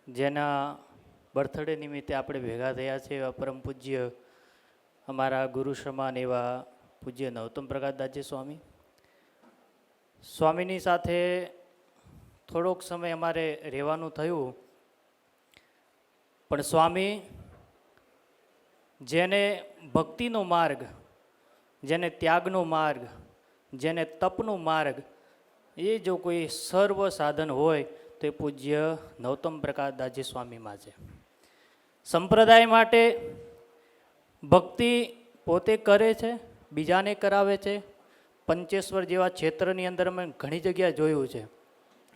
જેના બર્થડે નિમિત્તે આપણે ભેગા થયા છે એવા પરમ પૂજ્ય અમારા ગુરુ સમાન એવા પૂજ્ય નવતમ પ્રકાશદાસજી સ્વામી. સ્વામીની સાથે થોડોક સમય અમારે રહેવાનું થયું, પણ સ્વામી જેને ભક્તિનો માર્ગ, જેને ત્યાગનો માર્ગ, જેને તપનો માર્ગ, એ જો કોઈ સર્વ સાધન હોય તો એ પૂજ્ય નવતમ પ્રકાશદાસજી સ્વામીમાં છે. સંપ્રદાય માટે ભક્તિ પોતે કરે છે, બીજાને કરાવે છે. પંચેશ્વર જેવા ક્ષેત્રની અંદર અમે ઘણી જગ્યાએ જોયું છે.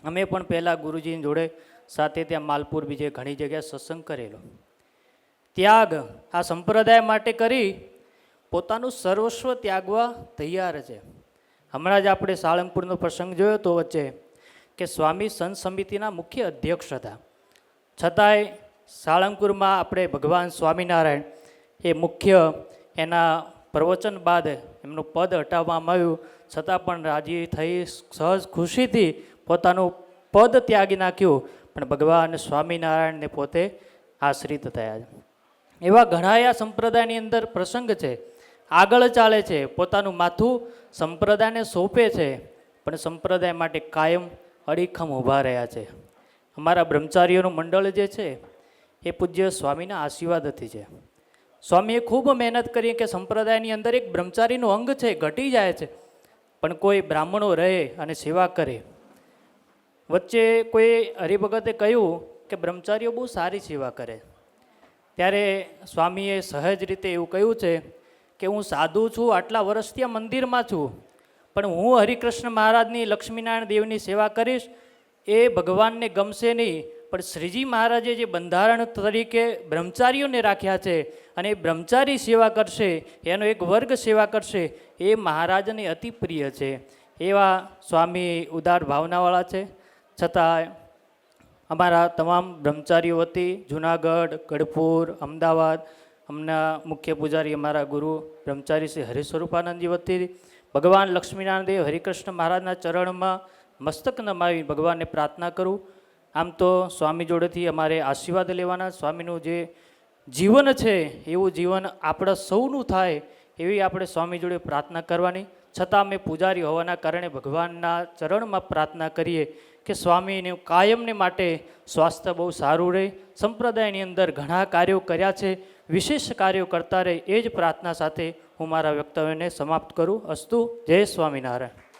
અમે પણ પહેલાં ગુરુજીની જોડે સાથે ત્યાં માલપુર બીજે ઘણી જગ્યાએ સત્સંગ કરેલો. ત્યાગ આ સંપ્રદાય માટે કરી પોતાનું સર્વસ્વ ત્યાગવા તૈયાર છે. હમણાં જ આપણે સાળંગપુરનો પ્રસંગ જોયો તો વચ્ચે કે સ્વામી સંત સમિતિના મુખ્ય અધ્યક્ષ હતા, છતાંય સાળંગપુરમાં આપણે ભગવાન સ્વામિનારાયણ એ મુખ્ય એના પ્રવચન બાદ એમનું પદ હટાવવામાં આવ્યું, છતાં પણ રાજી થઈ સહજ ખુશીથી પોતાનું પદ ત્યાગી નાખ્યું, પણ ભગવાન સ્વામિનારાયણને પોતે આશ્રિત થયા છે. એવા ઘણા આ સંપ્રદાયની અંદર પ્રસંગ છે, આગળ ચાલે છે, પોતાનું માથું સંપ્રદાયને સોંપે છે, પણ સંપ્રદાય માટે કાયમ અડીખમ ઊભા રહ્યા છે. અમારા બ્રહ્મચારીઓનું મંડળ જે છે એ પૂજ્ય સ્વામીના આશીર્વાદથી છે. સ્વામીએ ખૂબ મહેનત કરી કે સંપ્રદાયની અંદર એક બ્રહ્મચારીનું અંગ છે, ઘટી જાય છે, પણ કોઈ બ્રાહ્મણો રહે અને સેવા કરે. વચ્ચે કોઈ હરિભગતે કહ્યું કે બ્રહ્મચારીઓ બહુ સારી સેવા કરે. ત્યારે સ્વામીએ સહજ રીતે એવું કહ્યું છે કે હું સાધુ છું, આટલા વર્ષથી આ મંદિરમાં છું, પણ હું હરિકૃષ્ણ મહારાજની, લક્ષ્મીનારાયણ દેવની સેવા કરીશ એ ભગવાનને ગમશે નહીં, પણ શ્રીજી મહારાજે જે બંધારણ તરીકે બ્રહ્મચારીઓને રાખ્યા છે અને એ બ્રહ્મચારી સેવા કરશે, એનો એક વર્ગ સેવા કરશે, એ મહારાજને અતિ પ્રિય છે. એવા સ્વામી ઉદાર ભાવનાવાળા છે. છતાં અમારા તમામ બ્રહ્મચારીઓ વતી જુનાગઢ, ગઢપુર, અમદાવાદ, હમણાં મુખ્ય પૂજારી અમારા ગુરુ બ્રહ્મચારી શ્રી હરિસ્વરૂપાનંદજી વતી ભગવાન લક્ષ્મીનારાયણ દેવ હરિકૃષ્ણ મહારાજના ચરણમાં મસ્તક નમાવી ભગવાનને પ્રાર્થના કરું. આમ તો સ્વામી જોડેથી અમારે આશીર્વાદ લેવાના, સ્વામીનું જે જીવન છે એવું જીવન આપણા સૌનું થાય એવી આપણે સ્વામી જોડે પ્રાર્થના કરવાની. છતાં અમે પૂજારી હોવાના કારણે ભગવાનના ચરણમાં પ્રાર્થના કરીએ કે સ્વામીને કાયમને માટે સ્વાસ્થ્ય બહુ સારું રહે. સંપ્રદાયની અંદર ઘણા કાર્યો કર્યા છે, વિશેષ કાર્યો કરતા રહે, એ જ પ્રાર્થના સાથે હું મારા વક્તવ્યને સમાપ્ત કરું. અસ્તુ. જય સ્વામિનારાયણ.